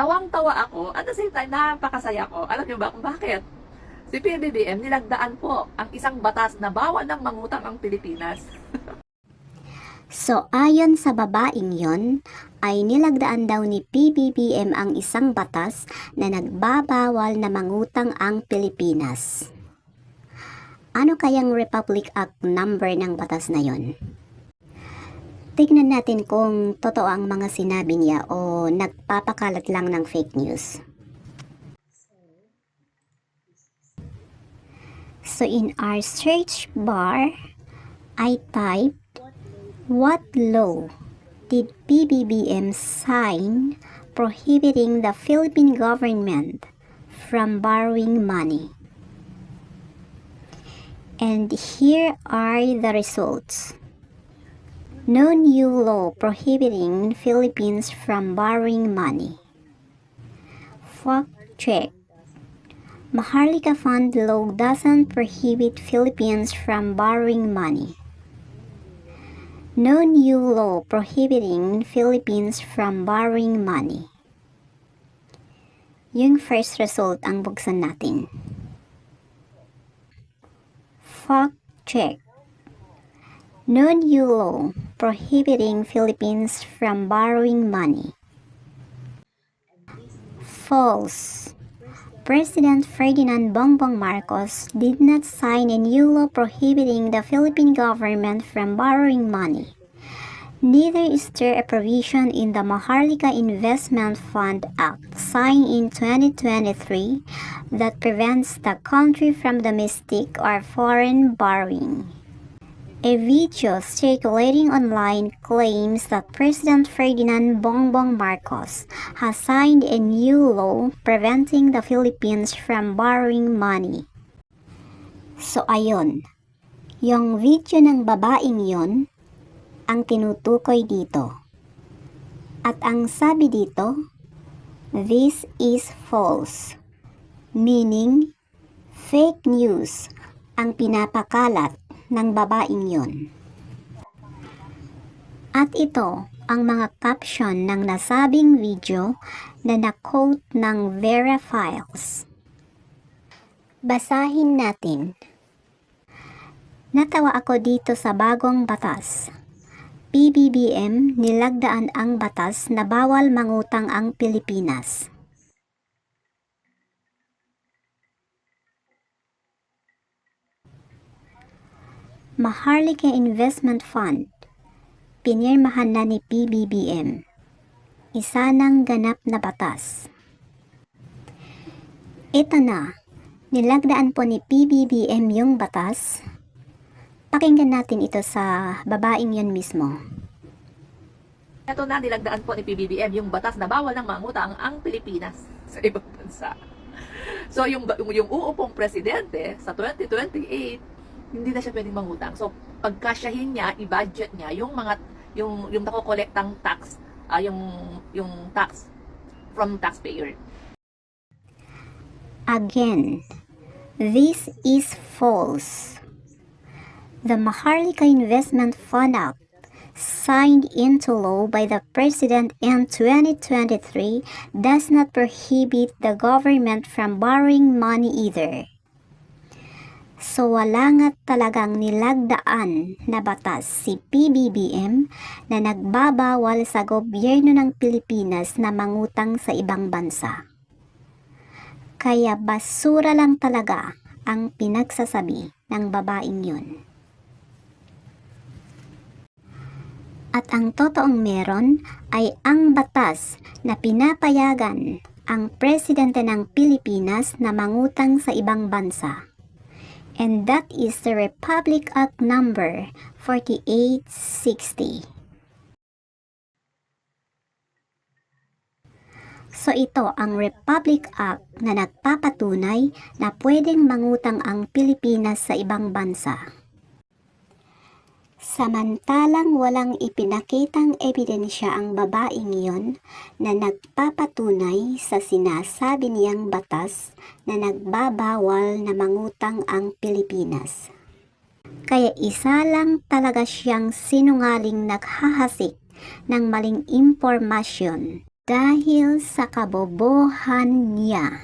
tawang-tawa ako at the same time napakasaya ko. Alam niyo ba kung bakit? Si PBBM nilagdaan po ang isang batas na bawal ng mangutang ang Pilipinas. So ayon sa babaeng yon, ay nilagdaan daw ni PBBM ang isang batas na nagbabawal na mangutang ang Pilipinas. Ano kayang Republic Act number ng batas na yon? Tignan natin kung totoo ang mga sinabi niya o nagpapakalat lang ng fake news. So in our search bar, I type, what law did PBBM sign prohibiting the Philippine government from borrowing money? And here are the results. No new law prohibiting Philippines from borrowing money. Fact check. Maharlika Fund law doesn't prohibit Philippines from borrowing money. No new law prohibiting Philippines from borrowing money. Yung first result ang buksan natin. Fact check. No new law prohibiting Philippines from borrowing money. False. President Ferdinand Bongbong Marcos did not sign a new law prohibiting the Philippine government from borrowing money. Neither is there a provision in the Maharlika Investment Fund Act signed in 2023 that prevents the country from domestic or foreign borrowing. A video circulating online claims that President Ferdinand Bongbong Marcos has signed a new law preventing the Philippines from borrowing money. So ayun, yung video ng babaeng yon ang tinutukoy dito. At ang sabi dito, this is false, meaning fake news ang pinapakalat ng babaeng yon. At ito ang mga caption ng nasabing video na na-quote ng Vera Files. Basahin natin. Natawa ako dito sa bagong batas. PBBM nilagdaan ang batas na bawal mangutang ang Pilipinas. Maharlika Investment Fund, pinirmahan na ni PBBM. Isa ng ganap na batas. Ito na, nilagdaan po ni PBBM yung batas. Pakinggan natin ito sa babaeng yun mismo. Ito na nilagdaan po ni PBBM yung batas na bawal ng mangutang ang Pilipinas sa ibang bansa. So yung uupong presidente sa 2028, hindi na siya pwedeng mangutang. So pagkasyahin niya, i-budget niya yung mga yung nakokolektang tax, yung tax from taxpayer. Again, this is false. The Maharlika Investment Fund Act, signed into law by the President in 2023, does not prohibit the government from borrowing money either. So wala nga talagang nilagdaan na batas si PBBM na nagbabawal sa gobyerno ng Pilipinas na mangutang sa ibang bansa. Kaya basura lang talaga ang pinagsasabi ng babaeng yun. At ang totoong meron ay ang batas na pinapayagan ang presidente ng Pilipinas na mangutang sa ibang bansa. And that is the Republic Act number 4860. So ito ang Republic Act na nagpapatunay na pwedeng mangutang ang Pilipinas sa ibang bansa. Samantalang walang ipinakitang ebidensya ang babaeng iyon na nagpapatunay sa sinasabi niyang batas na nagbabawal na mangutang ang Pilipinas. Kaya isa lang talaga siyang sinungaling naghahasik ng maling impormasyon dahil sa kabobohan niya.